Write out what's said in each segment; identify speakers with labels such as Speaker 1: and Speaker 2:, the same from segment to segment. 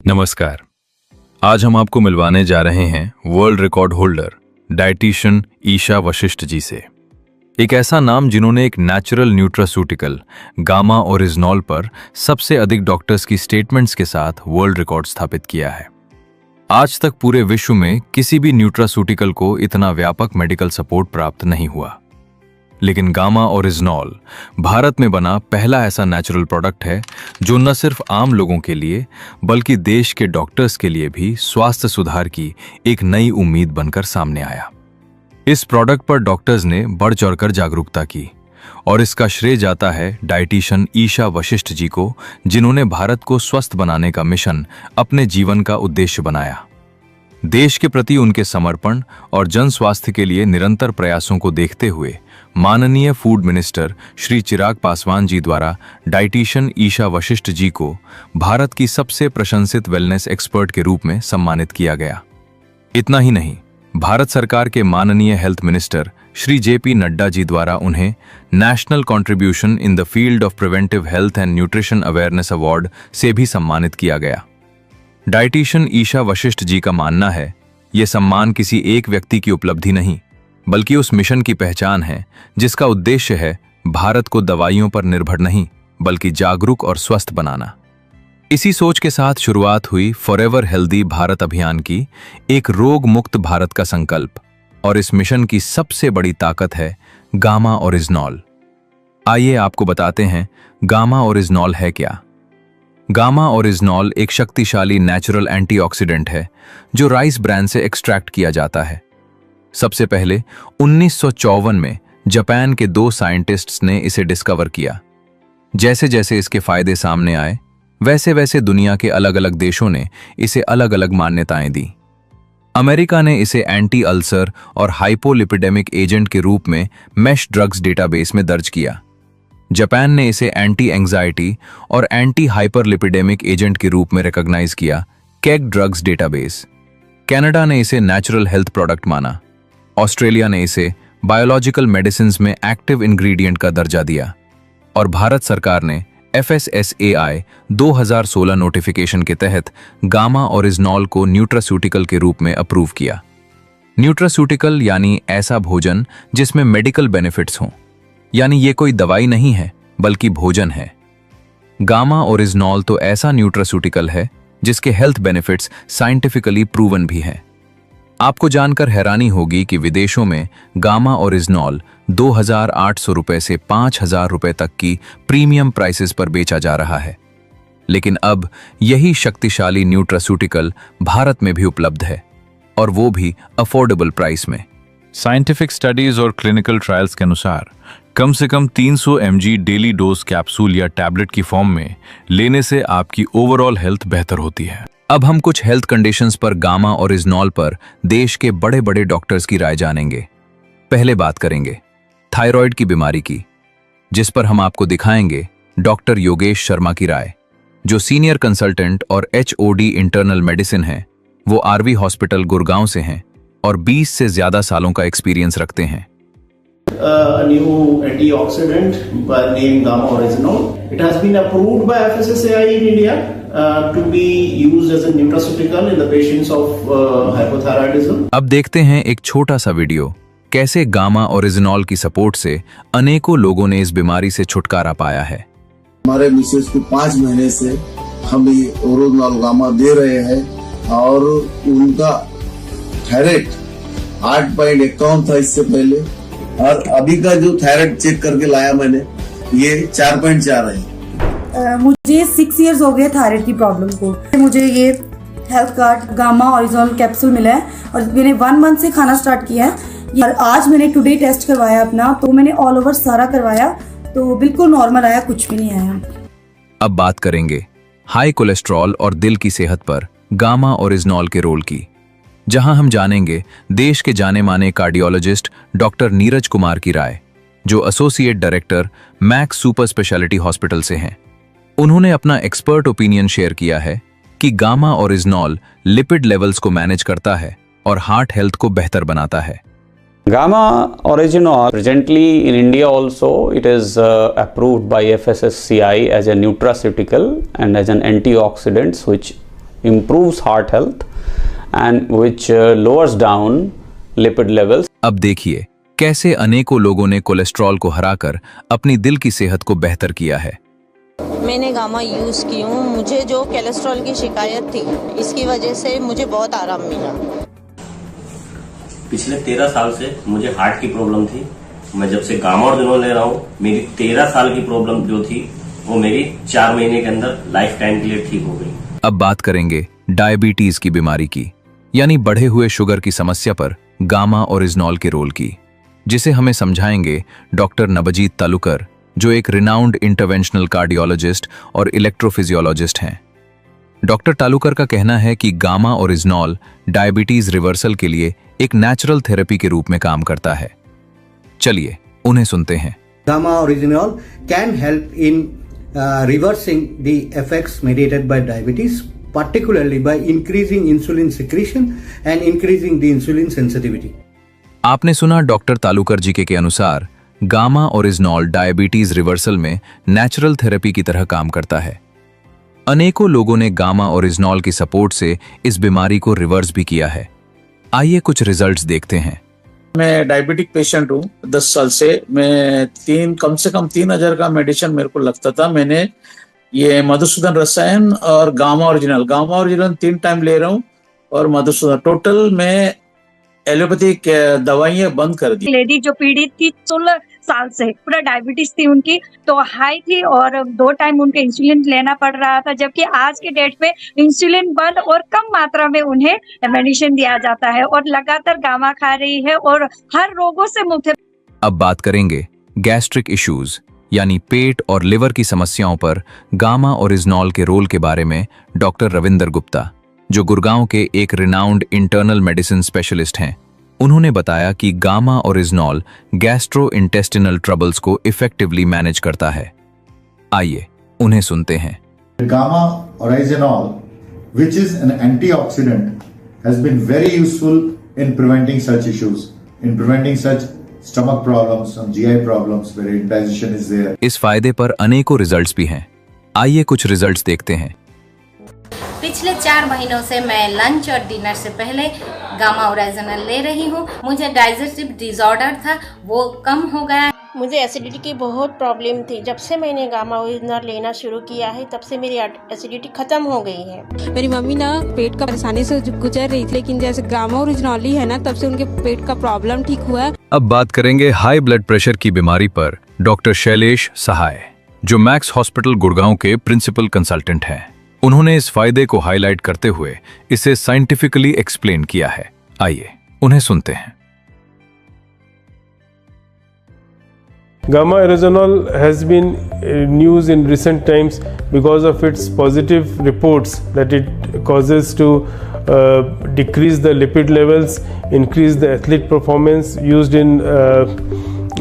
Speaker 1: नमस्कार। आज हम आपको मिलवाने जा रहे हैं world record holder dietitian Isha Vashishtha ji से। एक ऐसा नाम जिन्होंने एक नेचुरल न्यूट्रास्यूटिकल गामा ओरिजिनॉल पर सबसे अधिक डॉक्टर्स की स्टेटमेंट्स के साथ वर्ल्ड रिकॉर्ड स्थापित किया है। आज तक पूरे विश्व में किसी भी न्यूट्रास्यूटिकल को इतना व्यापक मेडिकल सपोर्ट प्राप्त नहीं हुआ, लेकिन गामा ओरिजिनॉल भारत में बना पहला ऐसा नेचुरल प्रोडक्ट है जो न सिर्फ आम लोगों के लिए बल्कि देश के डॉक्टर्स के लिए भी स्वास्थ्य सुधार की एक नई उम्मीद बनकर सामने आया। इस प्रोडक्ट पर डॉक्टर्स ने बढ़ चढ़कर जागरूकता की और इसका श्रेय जाता है डाइटिशियन ईशा वशिष्ठ जी को, जिन्होंने भारत को स्वस्थ बनाने का मिशन अपने जीवन का उद्देश्य बनाया। देश के प्रति उनके समर्पण और जन स्वास्थ्य के लिए निरंतर प्रयासों को देखते हुए माननीय फूड मिनिस्टर श्री चिराग पासवान जी द्वारा डाइटिशियन ईशा वशिष्ठ जी को भारत की सबसे प्रशंसित वेलनेस एक्सपर्ट के रूप में सम्मानित किया गया। इतना ही नहीं, भारत सरकार के माननीय health minister Shri JP Nadda ji द्वारा उन्हें national contribution in the field of preventive health and nutrition awareness award से भी सम्मानित किया गया। डाइटिशियन ईशा वशिष्ठ जी का मानना है, ये सम्मान किसी एक व्यक्ति की उपलब्धि नहीं बल्कि उस मिशन की पहचान है जिसका उद्देश्य है भारत को दवाइयों पर निर्भर नहीं बल्कि जागरूक और स्वस्थ बनाना। इसी सोच के साथ शुरुआत हुई फॉरएवर हेल्दी भारत अभियान की, एक रोग मुक्त भारत का संकल्प, और इस मिशन की सबसे बड़ी ताकत है गामा ओरिजिनॉल। आइए आपको बताते हैं गामा ओरिजिनॉल है क्या। गामा ओरिजिनॉल एक शक्तिशाली नेचुरल एंटीऑक्सीडेंट है जो राइस ब्रांड से एक्सट्रैक्ट किया जाता है। सबसे पहले 1954 में जापान के 2 साइंटिस्ट्स ने इसे डिस्कवर किया। जैसे जैसे इसके फायदे सामने आए वैसे वैसे दुनिया के अलग अलग देशों ने इसे अलग अलग मान्यताएं दी। अमेरिका ने इसे एंटी अल्सर और हाइपोलिपिडेमिक एजेंट के रूप में मैश ड्रग्स डेटाबेस में दर्ज किया। जापान ने इसे एंटी एंजाइटी और एंटी हाइपरलिपिडेमिक एजेंट के रूप में रिकॉग्नाइज किया केग ड्रग्स डेटाबेस। कनाडा ने इसे नेचुरल हेल्थ प्रोडक्ट माना। ऑस्ट्रेलिया ने इसे बायोलॉजिकल मेडिसिन्स में एक्टिव इंग्रेडिएंट का दर्जा दिया और भारत सरकार ने FSSAI 2016 नोटिफिकेशन के तहत गामा ओरिजिनॉल को न्यूट्रास्यूटिकल के रूप में अप्रूव किया। न्यूट्रास्यूटिकल यानी ऐसा भोजन जिसमें मेडिकल बेनिफिट्स हों, यानी ये कोई दवाई नहीं है बल्कि भोजन है। गामा ओरिजिनॉल तो ऐसा न्यूट्रास्यूटिकल है जिसके हेल्थ बेनिफिट्स साइंटिफिकली प्रूवन भी हैं। आपको जानकर हैरानी होगी कि विदेशों में गामा ओरिजिनॉल 2,800 रुपए से 5,000 रुपए तक की प्रीमियम प्राइसेस पर बेचा जा रहा है, लेकिन अब यही शक्तिशाली न्यूट्रास्यूटिकल भारत में भी उपलब्ध है और वो भी अफोर्डेबल प्राइस में।
Speaker 2: साइंटिफिक स्टडीज और क्लिनिकल ट्रायल्स के अनुसार कम से कम 300 mg डेली डोज कैप्सूल या टैबलेट की फॉर्म में लेने से आपकी ओवरऑल हेल्थ बेहतर होती है।
Speaker 1: अब हम कुछ हेल्थ कंडीशंस पर गामा ओरिजिनॉल पर देश के बड़े बड़े डॉक्टर्स की राय जानेंगे। पहले बात करेंगे थायराइड की बीमारी की, जिस पर हम आपको दिखाएंगे डॉक्टर योगेश शर्मा की राय, जो सीनियर कंसल्टेंट और HOD इंटरनल मेडिसिन हैं। वो RV हॉस्पिटल गुड़गांव से हैं और 20 से ज्यादा सालों का एक्सपीरियंस रखते हैं।
Speaker 3: A new antioxidant by name Gamma Originol. It has been approved by FSSAI in India to be used as a nutraceutical in the patients of hypothyroidism.
Speaker 1: अब देखते हैं एक छोटा सा वीडियो, कैसे गामा ओरिजिनॉल की सपोर्ट से अनेकों लोगों ने इस बीमारी से छुटकारा पाया है।
Speaker 4: हमारे मिसेस को 5 महीने से हम ये ओरिजिनॉल गामा दे रहे हैं और उनका थायराइड 8.51 था इससे पहले, और अभी का जो थायराइड चेक करके लाया मैंने ये 4.4 है।
Speaker 5: मुझे 6 इयर्स हो गए थायराइड की प्रॉब्लम को। मुझे ये health card gamma oryzanol capsule मिला है और मैंने 1 मंथ से खाना स्टार्ट किया है और आज मैंने टुडे टेस्ट करवाया अपना, तो मैंने ऑल ओवर सारा करवाया तो बिल्कुल नॉर्मल आया, कुछ भी नहीं आया।
Speaker 1: अब बात करेंगे हाई कोलेस्ट्रॉल और दिल की सेहत पर गामा ओरिजिनॉल के रोल की, जहां हम जानेंगे देश के जाने माने कार्डियोलॉजिस्ट डॉक्टर नीरज कुमार की राय, जो associate director max super speciality hospital से हैं। उन्होंने अपना एक्सपर्ट ओपिनियन शेयर किया है कि गामा ओरिजिनॉल लिपिड लेवल्स को मैनेज करता है और हार्ट हेल्थ को बेहतर बनाता है।
Speaker 6: Gamma Originol presently in India also it is approved by FSSAI as a nutraceutical and as an antioxidant which improves heart health and which lowers down lipid levels.
Speaker 1: अब देखिए कैसे अनेकों लोगों ने कोलेस्ट्रॉल को हराकर अपनी दिल की सेहत को बेहतर किया है।
Speaker 7: मैंने गामा यूज़ की हूँ। मुझे जो कोलेस्ट्रॉल की शिकायत थी, इसकी वजह से मुझे बहुत आराम मिला।
Speaker 8: पिछले 13 साल से मुझे हार्ट की प्रॉब्लम थी। मैं जब से गामा ओरिजिनल ले रहा हूँ, मेरी 13 साल की प्रॉब्लम जो थी वो मेरी 4 महीने के अंदर लाइफ टाइम के लिए ठीक हो गई।
Speaker 1: अब बात करेंगे डायबिटीज की बीमारी की, यानी बढ़े हुए शुगर की समस्या पर गामा ओरिजिनॉल के रोल की, जिसे हमें समझाएंगे डॉक्टर नबजीत तालुकर, जो एक रिनाउंड इंटरवेंशनल कार्डियोलॉजिस्ट और इलेक्ट्रोफिजियोलॉजिस्ट हैं। डॉक्टर तालुकर का कहना है कि गामा ओरिजिनॉल डायबिटीज रिवर्सल के लिए एक नेचुरल थेरेपी के रूप में काम करता है। चलिए उन्हें सुनते हैं।
Speaker 9: Gamma Originol can help in reversing the effects mediated by diabetes, particularly by increasing insulin secretion and increasing the insulin sensitivity.
Speaker 1: आपने सुना डॉक्टर तालुकर जी के अनुसार गामा ओरिजिनॉल डायबिटीज रिवर्सल में नेचुरल थेरेपी की तरह काम करता है। अनेकों लोगों ने गामा ओरिजिनॉल की सपोर्ट से इस बीमारी को रिवर्स भी किया है। आइए कुछ रिजल्ट्स देखते हैं।
Speaker 10: मैं डायबिटिक पेशेंट हूँ 10 साल से। मैं कम से कम 3000 का मेडिसिन मेरे को लगता था। मैंने ये मधुसूदन रसायन और गामा ओरिजिनल 3 टाइम ले रहा हूँ और मधुसूदन टोटल में एलोपैथिक दवाइयाँ बंद कर दी।
Speaker 11: लेडी जो पीड़ित थी 16 साल से, पूरा डायबिटीज थी उनकी, तो हाई थी और 2 टाइम उनको इंसुलिन लेना पड़ रहा था, जबकि आज के डेट पे इंसुलिन बंद और कम मात्रा में उन्हें मेडिसिन दिया जाता है और लगातार गामा खा रही है और हर रोगों से मुक्त है।
Speaker 1: अब बात करेंगे गैस्ट्रिक इश्यूज यानी पेट और लिवर की समस्याओं पर गामा ओरिजिनॉल के रोल के बारे में डॉक्टर रविंदर गुप्ता, जो गुड़गांव के एक रिनाउंड इंटरनल मेडिसिन स्पेशलिस्ट हैं, उन्होंने बताया कि gamma oryzanol gastro intestinal troubles को इफेक्टिवली मैनेज करता है। आइए उन्हें सुनते हैं।
Speaker 12: Gamma Originol, which is an antioxidant, has been very useful in preventing such issues, in preventing such stomach problems and GI problems where indigestion is there.
Speaker 1: इस फायदे पर अनेकों रिजल्ट्स भी हैं। आइए कुछ रिजल्ट्स देखते हैं।
Speaker 13: पिछले 4 महीनों से मैं लंच और डिनर से पहले गामा ओरिजिनल ले रही हूँ। मुझे डाइजेस्टिव डिसऑर्डर था, वो कम हो गया।
Speaker 7: मुझे एसिडिटी की बहुत प्रॉब्लम थी। जब से मैंने गामा ओरिजिनल लेना शुरू किया है, तब से मेरी एसिडिटी खत्म हो गई है।
Speaker 14: मेरी मम्मी ना पेट का परेशानी से गुजर रही थी, लेकिन जैसे गामा ओरिजिनल ही है ना, तब से उनके पेट का प्रॉब्लम ठीक हुआ है।
Speaker 1: अब बात करेंगे हाई ब्लड प्रेशर की बीमारी पर डॉक्टर शैलेश सहाय, जो मैक्स हॉस्पिटल गुड़गांव के प्रिंसिपल कंसल्टेंट हैं। उन्होंने इस फायदे को हाईलाइट करते हुए इसे साइंटिफिकली एक्सप्लेन किया है। आइए उन्हें सुनते हैं।
Speaker 15: Gamma Oryzanol has been news in recent times because of its positive reports that it causes to decrease the lipid levels, increase the athlete performance, used in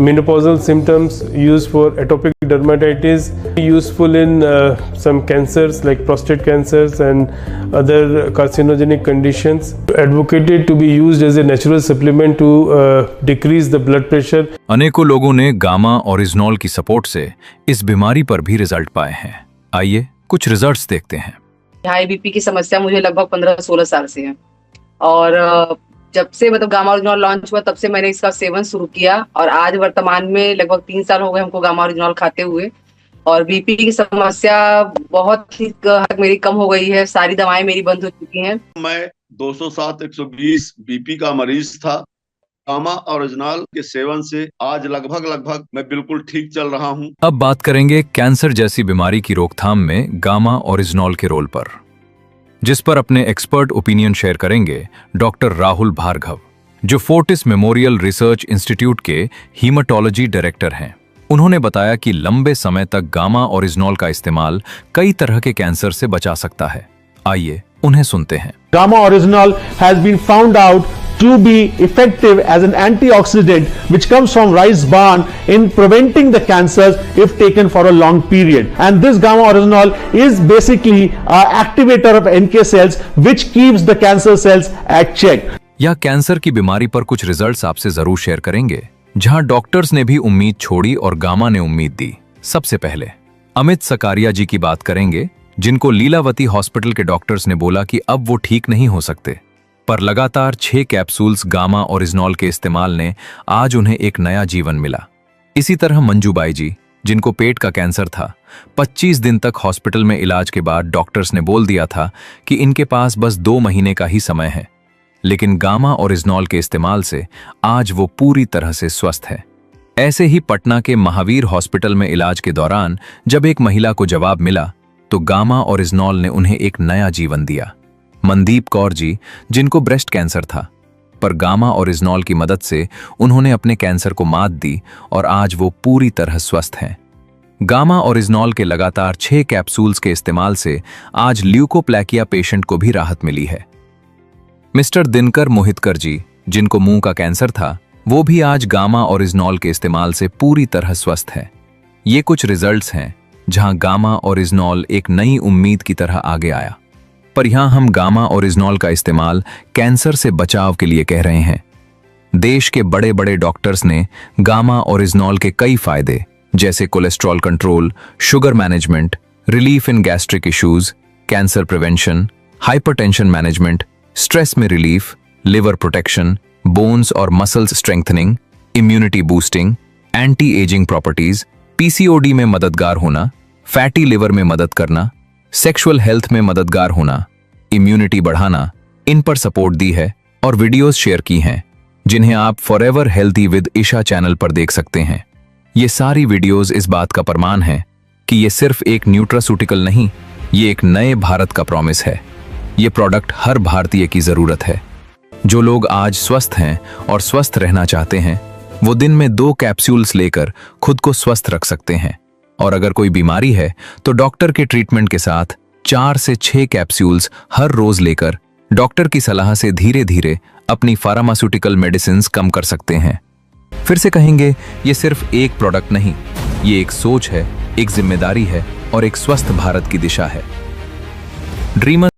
Speaker 15: menopausal symptoms, used for atopic dermatitis, useful in some cancers like prostate cancers and other carcinogenic conditions. Advocated to be used as a natural supplement to decrease the blood pressure.
Speaker 1: अनेकों लोगों ने gamma oryzanol की support से इस बीमारी पर भी result पाए हैं। आइए कुछ रिजल्ट्स देखते हैं।
Speaker 16: हाई बीपी की समस्या मुझे लगभग 15-16 साल से है और जब से गामा ओरिजिनॉल लॉन्च हुआ तब से मैंने इसका सेवन शुरू किया और आज वर्तमान में लगभग 3 साल हो गए हमको गामा ओरिजिनॉल खाते हुए और बीपी की समस्या बहुत ही हद मेरी कम हो गई है। सारी दवाएं मेरी बंद हो चुकी हैं।
Speaker 17: मैं 207/120 बीपी का मरीज था। गामा ओरिजिनॉल के सेवन से आज लगभग मैं बिल्कुल ठीक चल रहा हूं।
Speaker 1: अब बात करेंगे कैंसर जैसी बीमारी की रोकथाम में गामा ओरिजिनॉल के रोल पर, जिस पर अपने एक्सपर्ट ओपिनियन शेयर करेंगे डॉक्टर राहुल भार्गव, जो फोर्टिस मेमोरियल रिसर्च इंस्टीट्यूट के हीमाटोलॉजी डायरेक्टर हैं। उन्होंने बताया कि लंबे समय तक गामा ओरिजिनॉल का इस्तेमाल कई तरह के कैंसर से बचा सकता है। आइए उन्हें सुनते हैं।
Speaker 18: Gamma Oryzanol has been found out to be effective as an antioxidant which comes from rice bran in preventing the cancers if taken for a long period. And this Gamma Oryzanol is basically an activator of NK cells which keeps the cancer cells at check.
Speaker 1: या cancer की बीमारी पर कुछ results आपसे जरूर share करेंगे, जहां doctors ने भी उम्मीद छोड़ी और गामा ने उम्मीद दी। सबसे पहले अमित सकारिया जी की बात करेंगे, जिनको लीलावती हॉस्पिटल के डॉक्टर्स ने बोला कि अब वो ठीक नहीं हो सकते, पर लगातार 6 कैप्सूल्स गामा ओरिजिनॉल के इस्तेमाल ने आज उन्हें एक नया जीवन मिला। इसी तरह मंजूबाई जी, जिनको पेट का कैंसर था, 25 दिन तक हॉस्पिटल में इलाज के बाद डॉक्टर्स ने बोल दिया था कि इनके पास बस 2 महीने का ही समय है, लेकिन गामा ओरिजिनॉल के इस्तेमाल से आज वो पूरी तरह से स्वस्थ है। ऐसे ही पटना के महावीर हॉस्पिटल में इलाज के दौरान जब एक महिला को जवाब मिला तो गामा ओरिजिनॉल ने उन्हें एक नया जीवन दिया। मनदीप कौर जी, जिनको ब्रेस्ट कैंसर था, पर गामा ओरिजिनॉल की मदद से उन्होंने अपने कैंसर को मात दी और आज वो पूरी तरह स्वस्थ हैं। गामा ओरिजिनॉल के लगातार 6 कैप्सूल्स के इस्तेमाल से आज ल्यूकोप्लैकिया पेशेंट को भी राहत मिली है। मिस्टर दिनकर मोहितकर जी, जिनको मुंह का कैंसर था, वो भी आज गामा ओरिजिनॉल के इस्तेमाल से पूरी तरह स्वस्थ है। ये कुछ रिजल्ट्स हैं जहां गामा ओरिजिनॉल एक नई उम्मीद की तरह आगे आया। पर यहां हम गामा ओरिजिनॉल का इस्तेमाल कैंसर से बचाव के लिए कह रहे हैं। देश के बड़े बड़े डॉक्टर्स ने गामा ओरिजिनॉल के कई फायदे, जैसे cholesterol control, sugar management, relief in gastric issues, cancer prevention, hypertension management, stress में रिलीफ, लिवर प्रोटेक्शन, बोन्स और muscles strengthening, immunity boosting, anti ageing properties, PCOD में मददगार होना, फैटी लिवर में मदद करना, सेक्सुअल हेल्थ में मददगार होना, इम्यूनिटी बढ़ाना, इन पर सपोर्ट दी है और वीडियोस शेयर की हैं, जिन्हें आप forever healthy with Isha channel पर देख सकते हैं। ये सारी वीडियोस इस बात का प्रमाण है कि ये सिर्फ एक न्यूट्रास्यूटिकल नहीं, ये एक नए भारत का प्रॉमिस है। ये प्रोडक्ट हर भारतीय की जरूरत है। जो लोग आज स्वस्थ हैं और स्वस्थ रहना चाहते हैं, वो दिन में 2 कैप्सूल्स लेकर खुद को स्वस्थ रख सकते हैं। और अगर कोई बीमारी है तो डॉक्टर के ट्रीटमेंट के साथ 4 से 6 कैप्सूल्स हर रोज लेकर डॉक्टर की सलाह से धीरे धीरे अपनी फार्मास्यूटिकल मेडिसिन्स कम कर सकते हैं। फिर से कहेंगे, ये सिर्फ एक प्रोडक्ट नहीं, ये एक सोच है, एक जिम्मेदारी है और एक स्वस्थ भारत की दिशा है। ड्रीमर